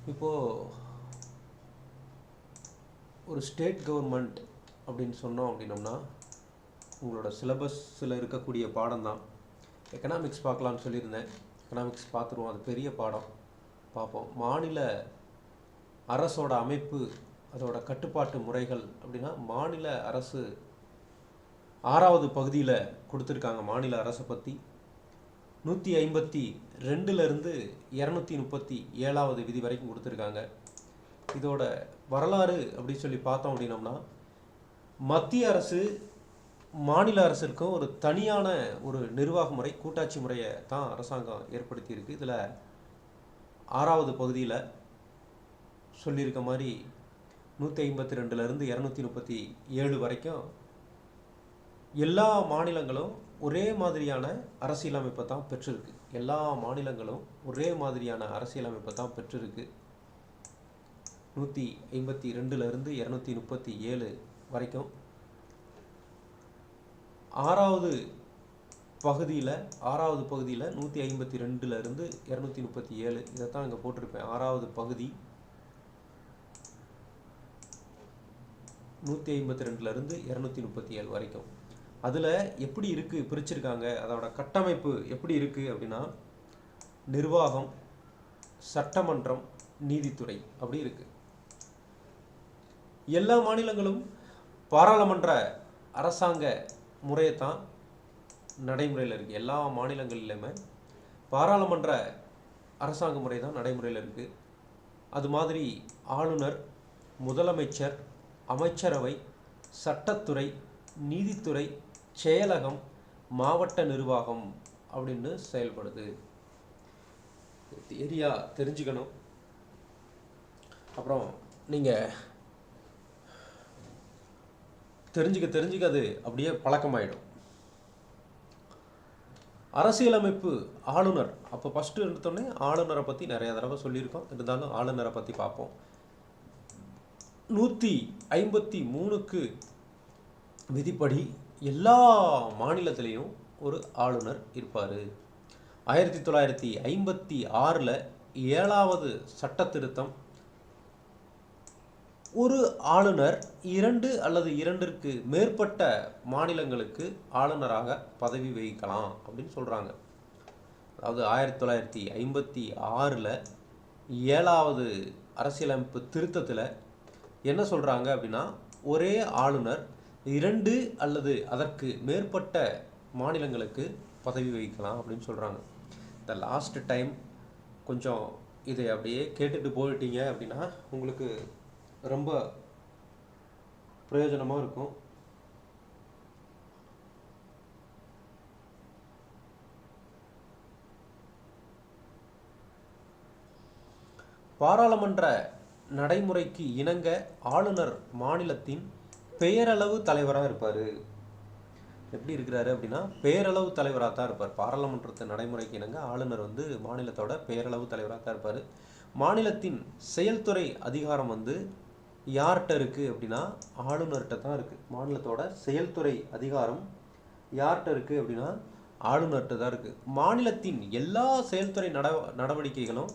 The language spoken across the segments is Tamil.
இப்போது ஒரு ஸ்டேட் கவர்மெண்ட் அப்படின்னு சொன்னோம் அப்படின்னோம்னா உங்களோட சிலபஸில் இருக்கக்கூடிய பாடம் தான். எக்கனாமிக்ஸ் பார்க்கலான்னு சொல்லியிருந்தேன். எக்கனாமிக்ஸ் பார்த்துருவோம், அது பெரிய பாடம் பார்ப்போம். மாநில அரசோட அமைப்பு, அதோட கட்டுப்பாட்டு முறைகள் அப்படின்னா மாநில அரசு 6வது பகுதியில் கொடுத்துருக்காங்க. மாநில அரசை பற்றி 152லேருந்து 237வது விதி வரைக்கும் கொடுத்துருக்காங்க. இதோட வரலாறு அப்படின்னு சொல்லி பார்த்தோம் அப்படின்னோம்னா, மத்திய அரசு மாநில அரசிற்கும் ஒரு தனியான ஒரு நிர்வாக முறை, கூட்டாட்சி முறையை தான் அரசாங்கம் ஏற்படுத்தியிருக்கு. இதில் 6வது பகுதியில் சொல்லியிருக்க மாதிரி 152லேருந்து 237 வரைக்கும் எல்லா மாநிலங்களும் ஒரே மாதிரியான அரசியலமைப்பை தான் பெற்றிருக்கு. எல்லா மாநிலங்களும் ஒரே மாதிரியான அரசியலமைப்பை தான் பெற்றிருக்கு. 152லேருந்து 237 வரைக்கும் 6வது பகுதியில் 152லேருந்து 237 இதைத்தான் இங்கே போட்டிருப்பேன். 6வது பகுதி 152லேருந்து 237 வரைக்கும். அதில் எப்படி இருக்குது பிரிச்சிருக்காங்க, அதோட கட்டமைப்பு எப்படி இருக்குது அப்படின்னா, நிர்வாகம், சட்டமன்றம், நீதித்துறை அப்படி இருக்குது. எல்லா மாநிலங்களும் பாராளுமன்ற அரசாங்க முறையைத்தான் நடைமுறையில் இருக்குது. எல்லா மாநிலங்களிலுமே பாராளுமன்ற அரசாங்க முறை தான் நடைமுறையில் இருக்குது. அது மாதிரி ஆளுநர், முதலமைச்சர், அமைச்சரவை, சட்டத்துறை, நீதித்துறை, செயலகம், மாவட்ட நிர்வாகம் அப்படின்னு செயல்படுது. ஏரியா தெரிஞ்சுக்கணும். அப்புறம் நீங்கள் தெரிஞ்சுக்க அது அப்படியே பழக்கமாயிடும். அரசியலமைப்பு ஆளுநர், அப்போ ஃபஸ்ட்டு எடுத்தோடனே ஆளுநரை பற்றி நிறைய தடவை சொல்லியிருக்கோம். இருந்தாலும் ஆளுநரை பற்றி பார்ப்போம். 153க்கு விதிப்படி எல்லா மாநிலத்திலையும் ஒரு ஆளுநர் இருப்பார். 1956 7வது சட்ட திருத்தம் ஒரு ஆளுநர் 2 அல்லது 2ற்கு மேற்பட்ட மாநிலங்களுக்கு ஆளுநராக பதவி வகிக்கலாம் அப்படின்னு சொல்கிறாங்க. அதாவது 1956 7வது அரசியலமைப்பு திருத்தத்தில் என்ன சொல்கிறாங்க அப்படின்னா, ஒரே ஆளுநர் 2 அல்லது அதற்கு மேற்பட்ட மாநிலங்களுக்கு பதவி வகிக்கலாம் அப்படின்னு சொல்கிறாங்க. இந்த லாஸ்ட் டைம் கொஞ்சம் இதை அப்படியே கேட்டுட்டு போயிட்டீங்க அப்படின்னா உங்களுக்கு ரொம்ப பிரயோஜனமாக இருக்கும். பாராளுமன்ற நடைமுறைக்கு இணங்க ஆளுநர் மாநிலத்தின் பெயரளவு தலைவராக இருப்பார். எப்படி இருக்கிறாரு அப்படின்னா, பெயரளவு தலைவராக தான் இருப்பார். பாராளுமன்றத்து நடைமுறைக்கு இணங்க ஆளுநர் மாநிலத்தோட பெயரளவு தலைவராக தான் இருப்பார். மாநிலத்தின் செயல்துறை அதிகாரம் யார்கிட்ட இருக்குது அப்படின்னா, ஆளுநர்கிட்ட தான் இருக்குது. மாநிலத்தோட செயல்துறை அதிகாரம் யார்கிட்ட இருக்குது அப்படின்னா, ஆளுநர்கிட்ட தான் இருக்குது. மாநிலத்தின் எல்லா செயல்துறை நடவடிக்கைகளும்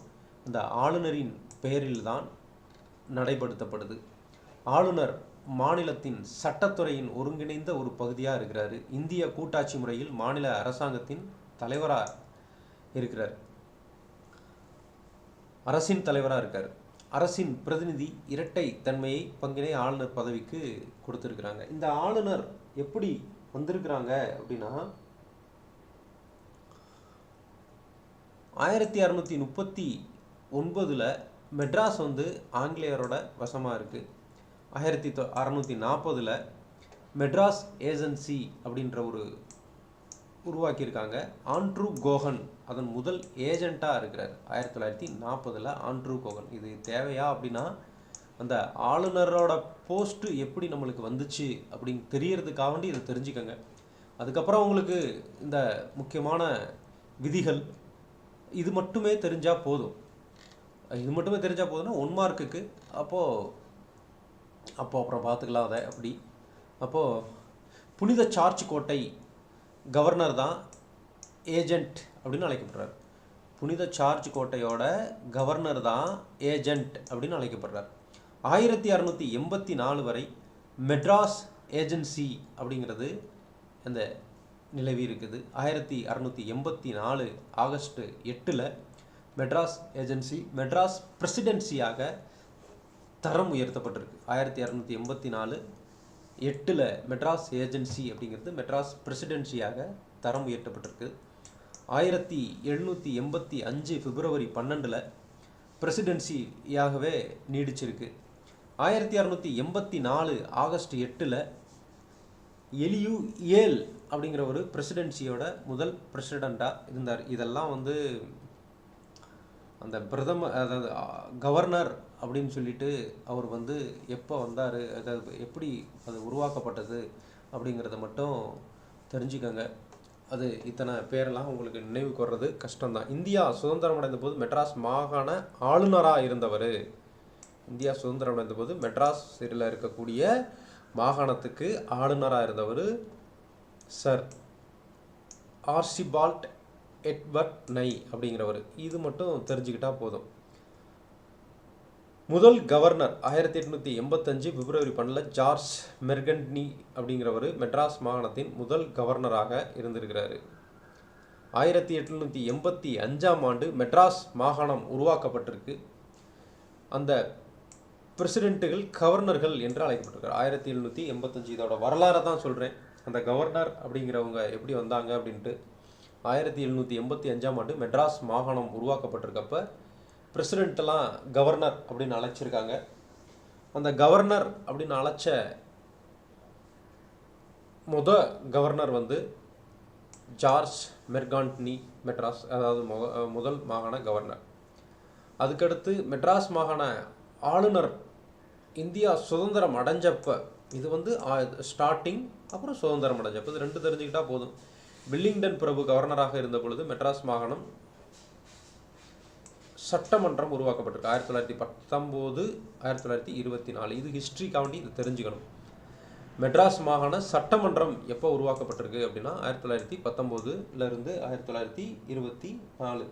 இந்த ஆளுநரின் பெயரில் தான் நடைபடுத்தப்படுது. ஆளுநர் மாநிலத்தின் சட்டத்துறையின் ஒருங்கிணைந்த ஒரு பகுதியாக இருக்கிறாரு. இந்திய கூட்டாட்சி முறையில் மாநில அரசாங்கத்தின் தலைவராக இருக்கிறார். அரசின் தலைவராக இருக்கார். அரசின் பிரதிநிதி இரட்டை தன்மையை பங்கினை ஆளுநர் பதவிக்கு கொடுத்துருக்குறாங்க. இந்த ஆளுநர் எப்படி வந்திருக்கிறாங்க அப்படின்னா, 1639 மெட்ராஸ் ஆங்கிலேயரோட வசமாக இருக்குது. 1640 மெட்ராஸ் ஏஜென்சி அப்படின்ற ஒரு உருவாக்கியிருக்காங்க. ஆண்ட்ரூ கோகன் அதன் முதல் ஏஜெண்ட்டாக இருக்கிறார். 1940 ஆண்ட்ரூ கோகன். இது தேவையா அப்படின்னா, அந்த ஆளுநரோட போஸ்ட்டு எப்படி நம்மளுக்கு வந்துச்சு அப்படின்னு தெரியறதுக்காக வேண்டி இதை தெரிஞ்சுக்கங்க. அதுக்கப்புறம் உங்களுக்கு இந்த முக்கியமான விதிகள் இது மட்டுமே தெரிஞ்சால் போதும். இது மட்டுமே தெரிஞ்சால் போதும்னா 1 மார்க்குக்கு. அப்புறம் பார்த்துக்கலாம் அதை அப்படி. அப்போது புனித சார்ஜ் கோட்டை கவர்னர் தான் ஏஜெண்ட் அப்படின்னு அழைக்கப்படுறார். புனித சார்ஜ் கோட்டையோட கவர்னர் தான் ஏஜெண்ட் அப்படின்னு அழைக்கப்படுறார். 1684 வரை மெட்ராஸ் ஏஜென்சி அப்படிங்கிறது அந்த நிலவி இருக்குது. 1684 ஆகஸ்ட் 8 மெட்ராஸ் ஏஜென்சி மெட்ராஸ் பிரசிடென்சியாக தரம் உயர்த்தப்பட்டிருக்கு. 1684 8 மெட்ராஸ் ஏஜென்சி அப்படிங்கிறது மெட்ராஸ் பிரசிடென்சியாக தரம் உயர்த்தப்பட்டிருக்கு. 1785 பிப்ரவரி 12 பிரசிடென்சியாகவே நீடிச்சிருக்கு. 1684 ஆகஸ்ட் 8 எலியூ ஏல் அப்படிங்கிற ஒரு பிரசிடென்சியோட முதல் பிரசிடெண்ட்டாக இருந்தார். இதெல்லாம் அந்த அதாவது கவர்னர் அப்படின்னு சொல்லிட்டு அவர் எப்போ வந்தார், அதாவது எப்படி அது உருவாக்கப்பட்டது அப்படிங்கிறத மட்டும் தெரிஞ்சுக்கோங்க. அது இத்தனை பேரெல்லாம் உங்களுக்கு நினைவு கூர்றது கஷ்டம்தான். இந்தியா சுதந்திரம் அடைந்த போது மெட்ராஸ் மாகாண ஆளுநராக இருந்தவர். இந்தியா சுதந்திரம் அடைந்த போது மெட்ராஸில் இருக்கக்கூடிய மாகாணத்துக்கு ஆளுநராக இருந்தவர் சர் ஆர்சிபால்ட் எட்வர்ட் நை அப்படிங்கிறவர். இது மட்டும் தெரிஞ்சுக்கிட்டா போதும். முதல் கவர்னர் 1885 பிப்ரவரி 12 ஜார்ஜ் மெர்கன்ட்னி அப்படிங்கிறவர் மெட்ராஸ் மாகாணத்தின் முதல் கவர்னராக இருந்திருக்கிறாரு. 1885 ஆண்டு மெட்ராஸ் மாகாணம் உருவாக்கப்பட்டிருக்கு. அந்த பிரசிடென்ட்டுகள் கவர்னர்கள் என்று அழைக்கப்பட்டிருக்கார். 1785 இதோட வரலாறை தான் சொல்கிறேன். அந்த கவர்னர் அப்படிங்கிறவங்க எப்படி வந்தாங்க அப்படின்ட்டு. 1785 ஆண்டு மெட்ராஸ் மாகாணம் உருவாக்கப்பட்டிருக்கப்ப பிரசிடென்ட்டெல்லாம் கவர்னர் அப்படின்னு அழைச்சிருக்காங்க. அந்த கவர்னர் அப்படின்னு அழைச்ச கவர்னர் ஜார்ஜ் மெர்கான்ட்னி மெட்ராஸ், அதாவது முதல் மாகாண கவர்னர். அதுக்கடுத்து மெட்ராஸ் மாகாண ஆளுநர் இந்தியா சுதந்திரம் அடைஞ்சப்ப, இது ஸ்டார்டிங், அப்புறம் சுதந்திரம் அடைஞ்சப்போ, இது ரெண்டு தெரிஞ்சுக்கிட்டா போதும். வில்லிங்டன் பிரபு கவர்னராக இருந்த பொழுது மெட்ராஸ் மாகாணம் சட்டமன்றம் உருவாக்கப்பட்டிருக்கு. 1919 1924. இது ஹிஸ்ட்ரிக்காண்டி இது தெரிஞ்சுக்கணும். மெட்ராஸ் மாகாண சட்டமன்றம் எப்போ உருவாக்கப்பட்டிருக்கு அப்படின்னா 1919 1924.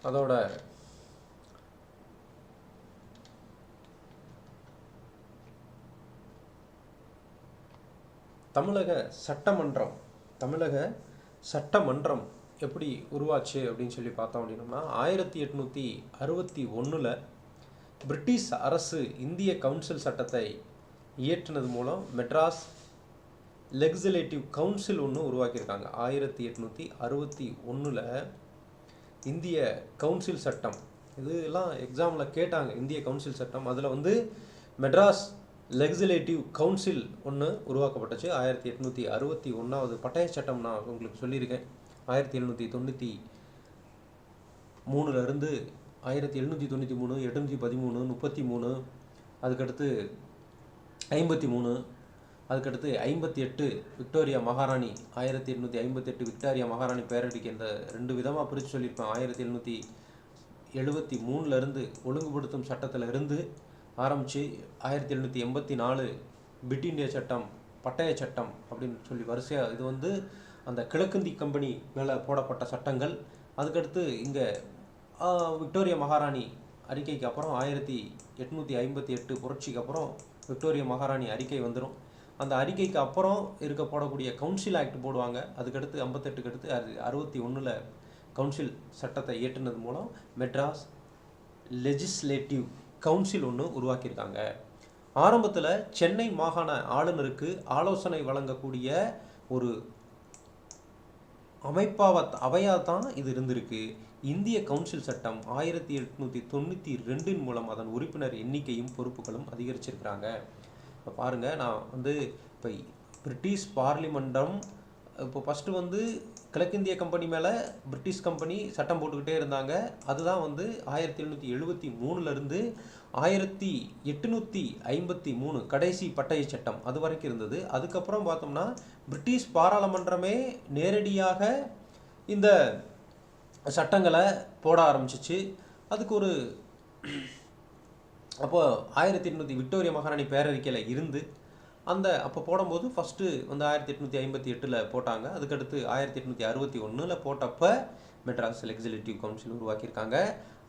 அதோட தமிழக சட்டமன்றம் எப்படி உருவாச்சு அப்படின்னு சொல்லி பார்த்தோம் அப்படின்னா 1861 பிரிட்டிஷ் அரசு இந்திய கவுன்சில் சட்டத்தை இயற்றினது மூலம் மெட்ராஸ் லெஜிஸ்லேட்டிவ் கவுன்சில் ஒன்று உருவாக்கியிருக்காங்க. 1861 இந்திய கவுன்சில் சட்டம், இதெல்லாம் எக்ஸாமில் கேட்டாங்க. இந்திய கவுன்சில் சட்டம், அதில் மெட்ராஸ் லெஜிஸ்லேட்டிவ் கவுன்சில் ஒன்று உருவாக்கப்பட்டுச்சு. 1861 பட்டய சட்டம் நான் உங்களுக்கு சொல்லியிருக்கேன். 1793 1793 813 33, அதுக்கடுத்து 53, அதுக்கடுத்து 58 விக்டோரியா மகாராணி 1858 விக்டோரியா மகாராணி பேரடிக்கு இந்த ரெண்டு விதமாக பிரித்து சொல்லியிருப்பேன். 1773 ஒழுங்குபடுத்தும் சட்டத்தில் இருந்து ஆரம்பித்து 1784 பிட் இந்தியா சட்டம், பட்டய சட்டம் அப்படின்னு சொல்லி வரிசையாக இது அந்த கிழக்கிந்தி கம்பெனி மேலே போடப்பட்ட சட்டங்கள். அதுக்கடுத்து இங்கே விக்டோரியா மகாராணி அறிக்கைக்கு அப்புறம் 1858 புரட்சிக்கு அப்புறம் விக்டோரியா மகாராணி அறிக்கை வந்துடும். அந்த அறிக்கைக்கு அப்புறம் போடக்கூடிய கவுன்சில் ஆக்ட் போடுவாங்க. அதுக்கடுத்து 58க்கு அடுத்து 61 கவுன்சில் சட்டத்தை இயற்றினது மூலம் மெட்ராஸ் லெஜிஸ்லேட்டிவ் கவுன்சில் ஒன்று உருவாக்கியிருக்காங்க. ஆரம்பத்தில் சென்னை மாகாண ஆளுநருக்கு ஆலோசனை வழங்கக்கூடிய ஒரு அவையாக தான் இது இருந்திருக்கு. இந்திய கவுன்சில் சட்டம் 1892 மூலம் அதன் உறுப்பினர் எண்ணிக்கையும் பொறுப்புகளும் அதிகரிச்சிருக்கிறாங்க. இப்போ பாருங்கள், நான் இப்போ பிரிட்டிஷ் பார்லிமெண்டம் இப்போ ஃபஸ்ட்டு கிழக்கிந்திய கம்பெனி மேலே பிரிட்டிஷ் கம்பெனி சட்டம் போட்டுக்கிட்டே இருந்தாங்க. அதுதான் 1773 1853 கடைசி பட்டய சட்டம் அது வரைக்கும் இருந்தது. அதுக்கப்புறம் பார்த்தோம்னா பிரிட்டிஷ் பாராளுமன்றமே நேரடியாக இந்த சட்டங்களை போட ஆரம்பிச்சிச்சு. அதுக்கு ஒரு அப்போ 1800 விக்டோரியா மகாராணி பேரறிக்கையில் இருந்து அப்போ போடும்போது ஃபஸ்ட்டு 1858 போட்டாங்க. அதுக்கடுத்து 1861 போட்டப்போ மெட்ராஸ் லெஜிஸ்லேட்டிவ் கவுன்சில் உருவாக்கியிருக்காங்க.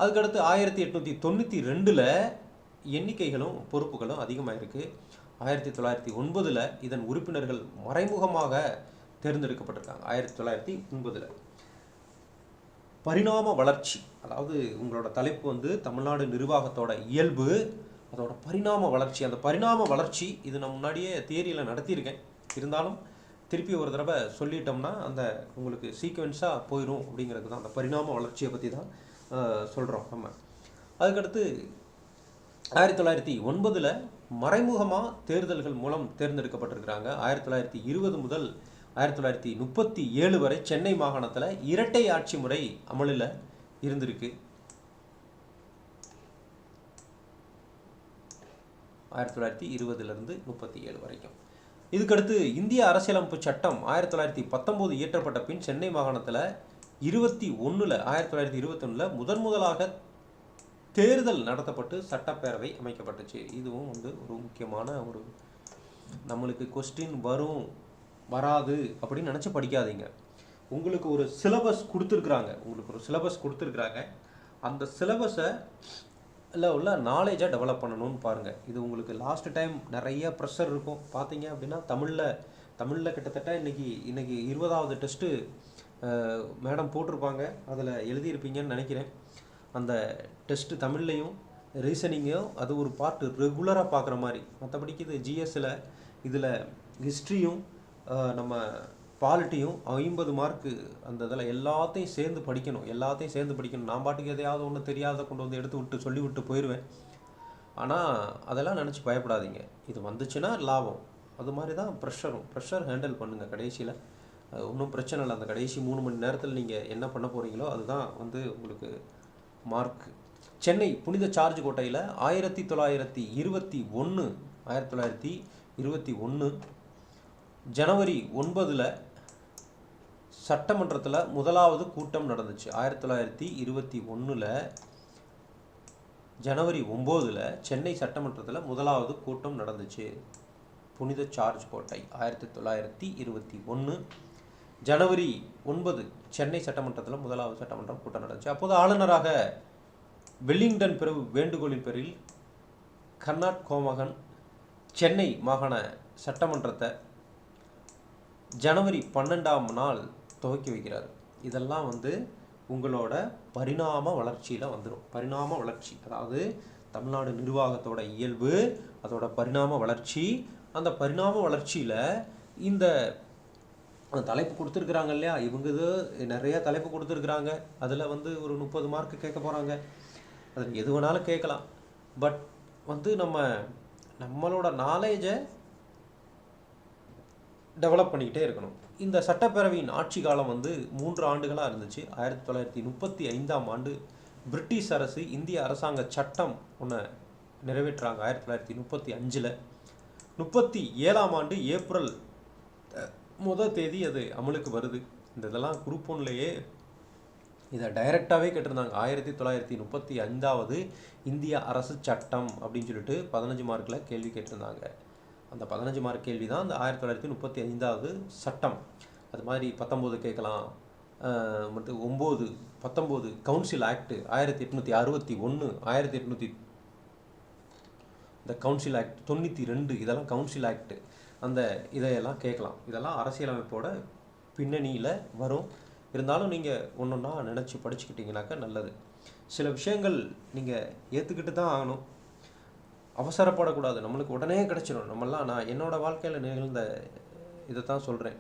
அதுக்கடுத்து 1892 எண்ணிக்கைகளும் பொறுப்புகளும் அதிகமாக இருக்குது. 1909 இதன் உறுப்பினர்கள் மறைமுகமாக தேர்ந்தெடுக்கப்பட்டிருக்காங்க. 1909 பரிணாம வளர்ச்சி, அதாவது உங்களோட தலைப்பு தமிழ்நாடு நிர்வாகத்தோட இயல்பு, அதோட பரிணாம வளர்ச்சி. அந்த பரிணாம வளர்ச்சி இது நான் முன்னாடியே தியரியில் நடத்தியிருக்கேன். இருந்தாலும் திருப்பி ஒரு தடவை சொல்லிட்டோம்னா உங்களுக்கு சீக்வென்ஸாக போயிடும். அப்படிங்கிறது தான் அந்த பரிணாம வளர்ச்சியை பற்றி தான் சொல்கிறோம் நம்ம. அதுக்கடுத்து 1909 மறைமுகமாக தேர்தல்கள் மூலம் தேர்ந்தெடுக்கப்பட்டிருக்கிறாங்க. 1920 முதல் 1937 வரை சென்னை மாகாணத்தில் இரட்டை ஆட்சி முறை அமலில் இருந்திருக்கு. 1920 37 வரைக்கும். இதுக்கடுத்து இந்திய அரசியலமைப்பு சட்டம் 1919 இயற்றப்பட்ட பின் சென்னை மாகாணத்தில் 1921 முதலாக தேர்தல் நடத்தப்பட்டு சட்டப்பேரவை அமைக்கப்பட்டுச்சு. இதுவும் ஒரு முக்கியமான ஒரு நம்மளுக்கு கொஸ்டின் வரும் வராது அப்படின்னு நினச்சி படிக்காதீங்க. உங்களுக்கு ஒரு சிலபஸ் கொடுத்துருக்குறாங்க. அந்த சிலபஸை உள்ள நாலேஜை டெவலப் பண்ணணும்னு பாருங்கள். இது உங்களுக்கு லாஸ்ட் டைம் நிறைய ப்ரெஷர் இருக்கும். பார்த்தீங்க அப்படின்னா தமிழில் கிட்டத்தட்ட இன்னைக்கு 20வது டெஸ்ட்டு மேடம் போட்டிருப்பாங்க. அதில் எழுதியிருப்பீங்கன்னு நினைக்கிறேன். அந்த டெஸ்ட்டு தமிழ்லையும் ரீசனிங்கையும் அது ஒரு பார்ட்டு ரெகுலராக பார்க்குற மாதிரி. மற்றபடிக்கு இது ஜிஎஸ்சில் இதில் ஹிஸ்ட்ரியும் நம்ம பாலிட்டியும் 50 மார்க்கு அந்த இதில் எல்லாத்தையும் சேர்ந்து படிக்கணும். நான் பாட்டுக்கு எதையாவது ஒன்று தெரியாத கொண்டு எடுத்து விட்டு சொல்லிவிட்டு போயிடுவேன். ஆனால் அதெல்லாம் நினச்சி பயப்படாதீங்க. இது வந்துச்சுன்னா லாபம். அது மாதிரி தான் ப்ரெஷர் ஹேண்டில் பண்ணுங்கள். கடைசியில் ஒன்றும் பிரச்சனை இல்லை. அந்த கடைசி 3 மணி நேரத்தில் நீங்கள் என்ன பண்ண போகிறீங்களோ அதுதான் உங்களுக்கு மார்க். சென்னை புனித சார்ஜ் கோட்டையில் 1921 ஜனவரி 9 சட்டமன்றத்தில் முதலாவது கூட்டம் நடந்துச்சு. 1921 ஜனவரி 9 சென்னை சட்டமன்றத்தில் முதலாவது கூட்டம் நடந்துச்சு. புனித சார்ஜ் கோட்டை 1921 ஜனவரி 9 சென்னை சட்டமன்றத்தில் முதலாவது சட்டமன்றம் கூட்டம் நடந்துச்சு. அப்போது ஆளுநராக வெல்லிங்டன் பிரிவு வேண்டுகோளின் பேரில் கர்னாட் கோமகன் சென்னை மாகாண சட்டமன்றத்தை ஜனவரி 12 துவக்கி வைக்கிறார். இதெல்லாம் உங்களோட பரிணாம வளர்ச்சியில் வந்துடும். பரிணாம வளர்ச்சி அதாவது தமிழ்நாடு நிர்வாகத்தோட இயல்பு, அதோட பரிணாம வளர்ச்சி. அந்த பரிணாம வளர்ச்சியில் இந்த தலைப்பு கொடுத்துருக்குறாங்க இல்லையா, இவங்க இது நிறைய தலைப்பு கொடுத்துருக்குறாங்க. அதில் ஒரு 30 மார்க்கு கேட்க போகிறாங்க. அதில் எது வேணாலும் கேட்கலாம். பட் நம்மளோட நாலேஜை டெவலப் பண்ணிக்கிட்டே இருக்கணும். இந்த சட்டப்பேரவையின் ஆட்சி காலம் 3 ஆண்டுகளாக இருந்துச்சு. 1935 பிரிட்டிஷ் அரசு இந்திய அரசாங்க சட்டம் ஒன்று நிறைவேற்றுறாங்க. 1935 37 ஏப்ரல் 1 அது அமலுக்கு வருது. இதெல்லாம் குரூப் 1லேயே இதை டைரெக்டாகவே கேட்டிருந்தாங்க. 1935 இந்திய அரசு சட்டம் அப்படின்னு சொல்லிட்டு 15 மார்க்கில் கேள்வி கேட்டிருந்தாங்க. அந்த 15 மார்க் கேள்வி தான் அந்த 1935 சட்டம். அது மாதிரி 19 கேட்கலாம். 19 கவுன்சில் ஆக்ட் 1861 இந்த கவுன்சில் ஆக்ட் 92 இதெல்லாம் கவுன்சில் ஆக்ட். இதையெல்லாம் கேட்கலாம். இதெல்லாம் அரசியலமைப்போட பின்னணியில் வரும். இருந்தாலும் நீங்கள் ஒன்றொன்னா நினச்சி படிச்சுக்கிட்டிங்கனாக்கா நல்லது. சில விஷயங்கள் நீங்கள் ஏற்றுக்கிட்டு தான் ஆகணும். அவசரப்படக்கூடாது. நம்மளுக்கு உடனே கிடச்சிடும். நான் என்னோடய வாழ்க்கையில் நிகழ்ந்த இதை தான் சொல்கிறேன்.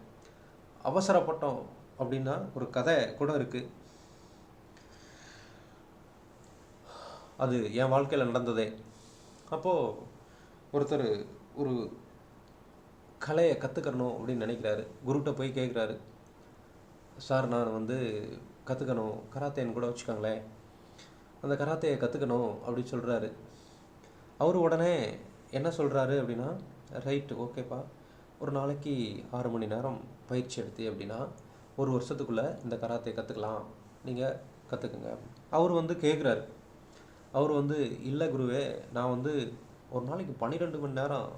அவசரப்பட்டோம் அப்படின்னா ஒரு கதை கூட இருக்குது. அது என் வாழ்க்கையில் நடந்ததே. அப்போது ஒருத்தர் ஒரு கலையை கற்றுக்கணும் அப்படின்னு நினைக்கிறாரு. குருகிட்ட போய் கேட்குறாரு, சார் நான் கற்றுக்கணும், கராத்தேன்னு கூட வச்சுக்கோங்களேன், அந்த கராத்தையை கற்றுக்கணும் அப்படின்னு சொல்கிறாரு. அவர் உடனே என்ன சொல்கிறாரு அப்படின்னா, ரைட்டு ஓகேப்பா, ஒரு நாளைக்கு 6 மணி நேரம் பயிற்சி எடுத்து அப்படின்னா 1 வருஷத்துக்குள்ளே இந்த கராத்தையை கற்றுக்கலாம், நீங்கள் கற்றுக்குங்க. அவர் கேட்குறாரு. அவர் இல்லை குருவே, நான் ஒரு நாளைக்கு 12 மணி நேரம்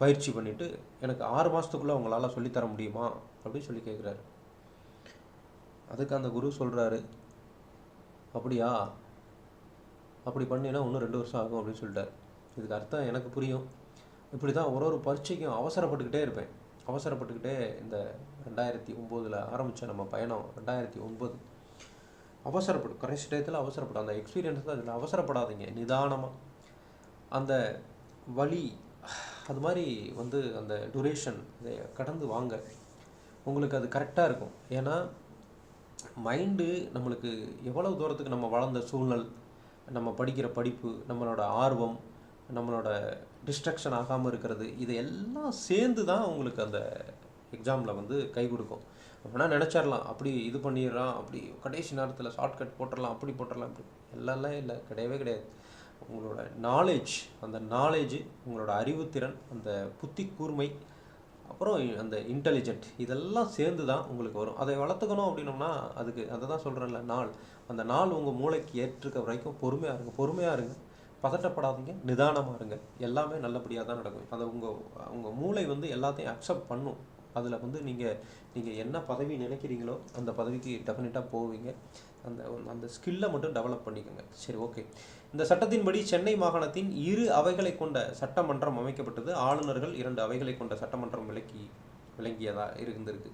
பயிற்சி பண்ணிவிட்டு எனக்கு 6 மாதத்துக்குள்ளே உங்களால் சொல்லித்தர முடியுமா அப்படின்னு சொல்லி கேட்குறாரு. அதுக்கு அந்த குரு சொல்கிறாரு, அப்படியா, அப்படி பண்ணினா இன்னும் 2 வருஷம் ஆகும் அப்படின்னு சொல்லிட்டார். இதுக்கு அர்த்தம் எனக்கு புரியும். இப்படி தான் ஒரு பரீட்சைக்கும் அவசரப்பட்டுக்கிட்டே இருப்பேன். அவசரப்பட்டுக்கிட்டே இந்த 2009 ஆரம்பித்த நம்ம பயணம் 2009 அவசரப்படும். கடைசி டயத்தில் அவசரப்படும். அந்த எக்ஸ்பீரியன்ஸ் தான் இதில். அவசரப்படாதீங்க, நிதானமாக அந்த வழி அது மாதிரி அந்த டூரேஷன் இதை கடந்து வாங்க, உங்களுக்கு அது கரெக்டாக இருக்கும். ஏன்னா மைண்டு நம்மளுக்கு எவ்வளவு தூரத்துக்கு நம்ம வளர்ந்த சூழ்நிலை, நம்ம படிக்கிற படிப்பு, நம்மளோட ஆர்வம், நம்மளோட டிஸ்ட்ரக்ஷன் ஆகாமல் இருக்கிறது, இது எல்லாம் சேர்ந்து தான் உங்களுக்கு அந்த எக்ஸாமில் கை கொடுக்கும். அப்படின்னா நினச்சிடலாம், அப்படி இது பண்ணிடலாம், அப்படி கடைசி நேரத்தில் ஷார்ட்கட் போட்டுடலாம், அப்படி போட்டுடலாம், அப்படி எல்லாம் இல்லை, கிடையவே கிடையாது. உங்களோட நாலேஜ், அந்த நாலேஜு, உங்களோட அறிவுத்திறன், அந்த புத்தி கூர்மை, அப்புறம் அந்த இன்டெலிஜென்ட், இதெல்லாம் சேர்ந்து தான் உங்களுக்கு வரும். அதை வளர்த்துக்கணும் அப்படின்னோம்னா அதுக்கு அதை தான் சொல்கிறேன்ல, அந்த நாள் உங்கள் மூளைக்கு ஏற்றுக்க வரைக்கும் பொறுமையாக இருங்க, பதட்டப்படாதீங்க, நிதானமாக இருங்க, எல்லாமே நல்லபடியாக தான் நடக்கும். அதை உங்கள் மூளை எல்லாத்தையும் அக்செப்ட் பண்ணும். அதில் நீங்கள் என்ன பதவி நினைக்கிறீங்களோ அந்த பதவிக்கு டெஃபினட்டாக போவீங்க. அந்த ஸ்கில்லை மட்டும் டெவலப் பண்ணிக்கோங்க. சரி, ஓகே. இந்த சட்டத்தின்படி சென்னை மாகாணத்தின் 2 அவைகளை கொண்ட சட்டமன்றம் அமைக்கப்பட்டது. ஆளுநர்கள் 2 அவைகளை கொண்ட சட்டமன்றம் விளங்கியதாக இருந்திருக்கு.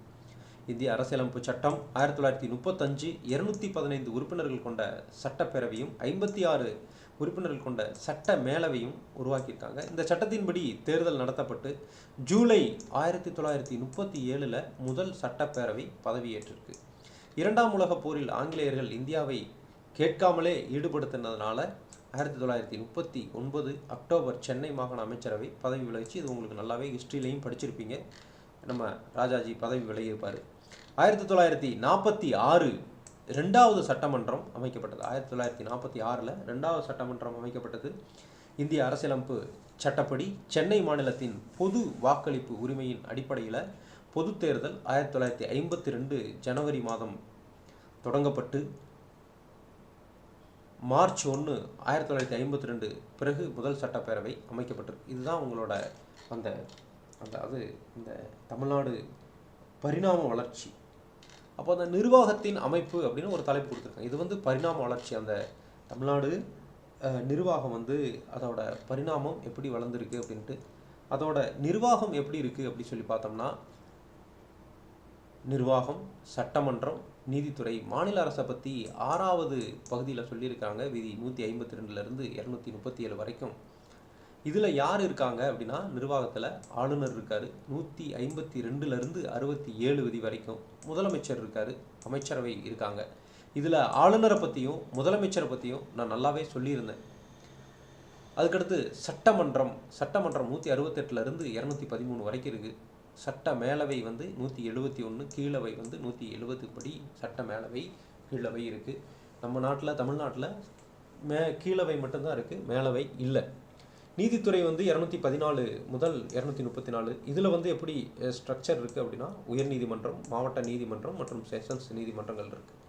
இந்திய அரசியலமைப்பு சட்டம் 1935 215 உறுப்பினர்கள் கொண்ட சட்டப்பேரவையும் 56 உறுப்பினர்கள் கொண்ட சட்ட மேலவையும் உருவாக்கியிருக்காங்க. இந்த சட்டத்தின்படி தேர்தல் நடத்தப்பட்டு ஜூலை 1937 முதல் சட்டப்பேரவை பதவியேற்றிருக்கு. 2ஆம் உலகப் போரில் ஆங்கிலேயர்கள் இந்தியாவை கேட்காமலே ஈடுபடுத்தினதுனால 1939 அக்டோபர் சென்னை மாகாண அமைச்சரவை பதவி விலகிச்சு. இது உங்களுக்கு நல்லாவே ஹிஸ்ட்ரியிலையும் படிச்சிருப்பீங்க. நம்ம ராஜாஜி பதவி விலகியிருப்பார். 1946 2வது சட்டமன்றம் அமைக்கப்பட்டது. 1946 2வது சட்டமன்றம் அமைக்கப்பட்டது. இந்திய அரசியலமைப்பு சட்டப்படி சென்னை மாநிலத்தின் பொது வாக்களிப்பு உரிமையின் அடிப்படையில் பொது தேர்தல் 1952 ஜனவரி மாதம் தொடங்கப்பட்டு மார்ச் 1 1952 பிறகு முதல் சட்டப்பேரவை அமைக்கப்பட்டிருக்கு. இதுதான் உங்களோட இந்த தமிழ்நாடு பரிணாம வளர்ச்சி. அப்போ அந்த நிர்வாகத்தின் அமைப்பு அப்படின்னு ஒரு தலைப்பு கொடுத்துருக்காங்க. இது பரிணாம வளர்ச்சி. அந்த தமிழ்நாடு நிர்வாகம் அதோட பரிணாமம் எப்படி வளர்ந்துருக்கு அப்படின்ட்டு, அதோட நிர்வாகம் எப்படி இருக்குது அப்படி சொல்லி பார்த்தோம்னா, நிர்வாகம், சட்டமன்றம், நீதித்துறை, மாநில அரசை பற்றி 6வது பகுதியில் சொல்லியிருக்காங்க. விதி 152 237 வரைக்கும். இதில் யார் இருக்காங்க அப்படின்னா, நிர்வாகத்தில் ஆளுநர் இருக்கார். 152 67 விதி வரைக்கும் முதலமைச்சர் இருக்கார், அமைச்சரவை இருக்காங்க. இதில் ஆளுநரை பற்றியும் முதலமைச்சரை பற்றியும் நான் நல்லாவே சொல்லியிருந்தேன். அதுக்கடுத்து சட்டமன்றம் 168 213 வரைக்கும் இருக்குது. சட்ட மேலவை 171, கீழவை 170 படி சட்ட மேலவை, கீழவை இருக்குது. நம்ம நாட்டில், தமிழ்நாட்டில் கீழவை மட்டும்தான் இருக்குது, மேலவை இல்லை. நீதித்துறை 214 முதல் 234. இதில் எப்படி ஸ்ட்ரக்சர் இருக்குது அப்படின்னா, உயர்நீதிமன்றம், மாவட்ட நீதிமன்றம் மற்றும் செஷன்ஸ் நீதிமன்றங்கள் இருக்குது.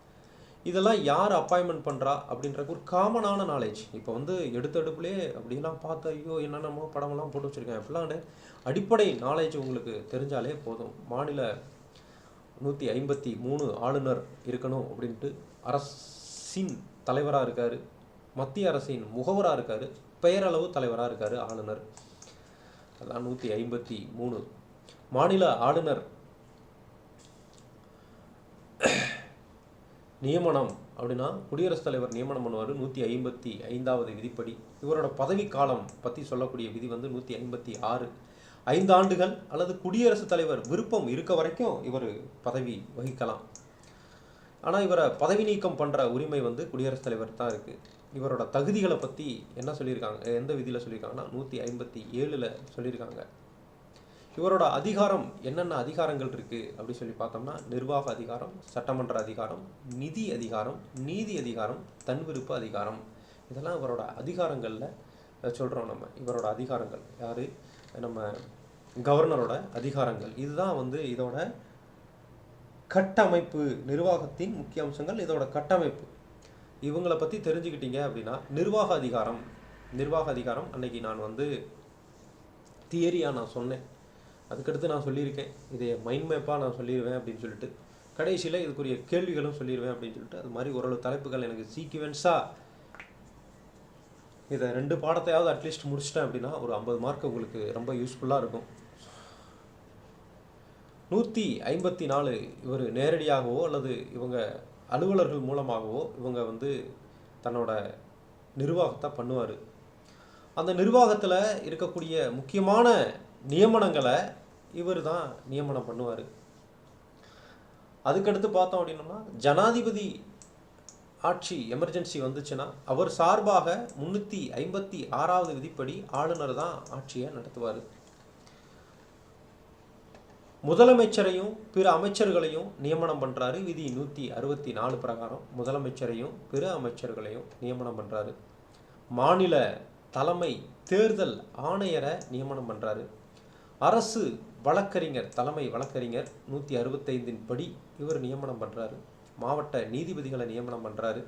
இதெல்லாம் யார் அப்பாயின்மெண்ட் பண்ணுறா அப்படின்றது ஒரு காமனான நாலேஜ். இப்போ எடுத்தடுப்புலேயே அப்படிலாம் பார்த்து ஐயோ என்னென்னமோ படமெல்லாம் போட்டு வச்சுருக்கேன் அப்படிலாம் அடிப்படை நாலேஜ் உங்களுக்கு தெரிஞ்சாலே போதும். மாநில 153 ஆளுநர் இருக்கணும் அப்படின்ட்டு அரசின் தலைவராக இருக்கார், மத்திய அரசின் முகவராக இருக்கார், பெயரளவு தலைவராக இருக்கார் ஆளுநர். அதான் 153. மாநில ஆளுநர் நியமனம் அப்படின்னா குடியரசுத் தலைவர் நியமனம் பண்ணுவார் 155வது விதிப்படி. இவரோட பதவி காலம் பற்றி சொல்லக்கூடிய விதி வந்து 156. 5 ஆண்டுகள் அல்லது குடியரசுத் தலைவர் விருப்பம் இருக்க வரைக்கும் இவர் பதவி வகிக்கலாம். ஆனால் இவரை பதவி நீக்கம் பண்ணுற உரிமை வந்து குடியரசுத் தலைவர் தான் இருக்குது. இவரோட தகுதிகளை பற்றி என்ன சொல்லியிருக்காங்க, எந்த விதியில் சொல்லியிருக்காங்கன்னா 157ல் சொல்லியிருக்காங்க. இவரோட அதிகாரம் என்னென்ன அதிகாரங்கள் இருக்குது அப்படி சொல்லி பார்த்தோம்னா, நிர்வாக அதிகாரம், சட்டமன்ற அதிகாரம், நிதி அதிகாரம், நீதி அதிகாரம், தன்விருப்ப அதிகாரம், இதெல்லாம் இவரோட அதிகாரங்களில் சொல்கிறோம். நம்ம இவரோட அதிகாரங்கள் யார், நம்ம கவர்னரோட அதிகாரங்கள். இதுதான் வந்து இதோட கட்டமைப்பு, நிர்வாகத்தின் முக்கிய அம்சங்கள் இதோட கட்டமைப்பு. இவங்களை பற்றி தெரிஞ்சுக்கிட்டீங்க அப்படின்னா, நிர்வாக அதிகாரம் அன்னைக்கு நான் வந்து தியரியாக நான் சொன்னேன். அதுக்கடுத்து நான் சொல்லியிருக்கேன், இதை மைண்ட் மேப்பாக நான் சொல்லிடுவேன் அப்படின்னு சொல்லிட்டு. கடைசியில் இதுக்குரிய கேள்விகளும் சொல்லிடுவேன் அப்படின்னு சொல்லிட்டு. அது மாதிரி ஓரளவு தலைப்புகள் எனக்கு சீக்வென்ஸாக இதை 2 பாடத்தையாவது அட்லீஸ்ட் முடிச்சிட்டேன் அப்படின்னா ஒரு 50 மார்க் உங்களுக்கு ரொம்ப யூஸ்ஃபுல்லாக இருக்கும். 154 இவர் நேரடியாகவோ அல்லது இவங்க அலுவலர்கள் மூலமாகவோ இவங்க வந்து தன்னோட நிர்வாகத்தை பண்ணுவார். அந்த நிர்வாகத்தில் இருக்கக்கூடிய முக்கியமான நியமனங்களை இவர் தான் நியமனம் பண்ணுவார். அதுக்கடுத்து பார்த்தோம் அப்படின்னா, ஜனாதிபதி ஆட்சி எமர்ஜென்சி வந்துச்சுன்னா அவர் சார்பாக 356வது விதிப்படி ஆளுநர் தான் ஆட்சியை நடத்துவார். முதலமைச்சரையும் பிற அமைச்சர்களையும் நியமனம் பண்ணுறாரு. விதி 164 பிரகாரம் முதலமைச்சரையும் பிற அமைச்சர்களையும் நியமனம் பண்ணுறாரு. மாநில தலைமை தேர்தல் ஆணையரை நியமனம் பண்ணுறாரு. அரசு வழக்கறிஞர், தலைமை வழக்கறிஞர் 165 படி இவர் நியமனம் பண்ணுறாரு. மாவட்ட நீதிபதிகளை நியமனம் பண்ணுறாரு.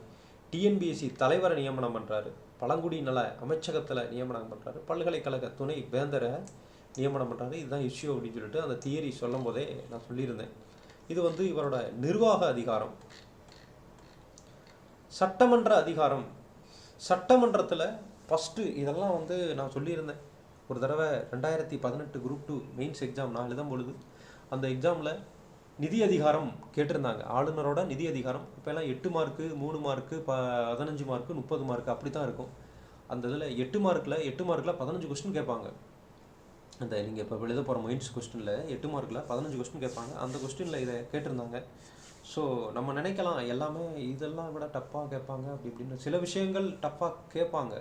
டிஎன்பிஎஸ்சி தலைவரை நியமனம் பண்ணுறாரு. பழங்குடி நல அமைச்சகத்தில் நியமனம் பண்ணுறாரு. பல்கலைக்கழக துணை வேந்தரை நியமனம் பண்ணுறாரு. இதுதான் இஷ்யூ அப்படின்னு சொல்லிட்டு அந்த தியரி சொல்லும் போதே நான் சொல்லியிருந்தேன். இது வந்து இவரோட நிர்வாக அதிகாரம். சட்டமன்ற அதிகாரம், சட்டமன்றத்தில் ஃபஸ்ட்டு இதெல்லாம் வந்து நான் சொல்லியிருந்தேன். ஒரு தடவை 2018 குரூப் 2 மெயின்ஸ் எக்ஸாம் நான் எழுதும் பொழுது அந்த எக்ஸாமில் நிதி அதிகாரம் கேட்டிருந்தாங்க. ஆளுநரோட நிதி அதிகாரம் இப்போல்லாம் 8 மார்க்கு, 3 மார்க்கு, 15 மார்க்கு, 30 மார்க்கு அப்படி தான் இருக்கும். அந்த இதில் 8 மார்க்கில் 15 கொஸ்டின் கேட்பாங்க. அந்த நீங்கள் இப்போ எழுத போகிற மெயின்ஸ் கொஸ்டினில் 8 மார்க்கில் 15 கொஸ்டின் கேட்பாங்க. அந்த கொஸ்டினில் இதை கேட்டிருந்தாங்க. ஸோ நம்ம நினைக்கலாம் எல்லாமே இதெல்லாம் விட டஃப்பாக கேட்பாங்க அப்படி இப்படின்னு. சில விஷயங்கள் டஃப்பாக கேட்பாங்க.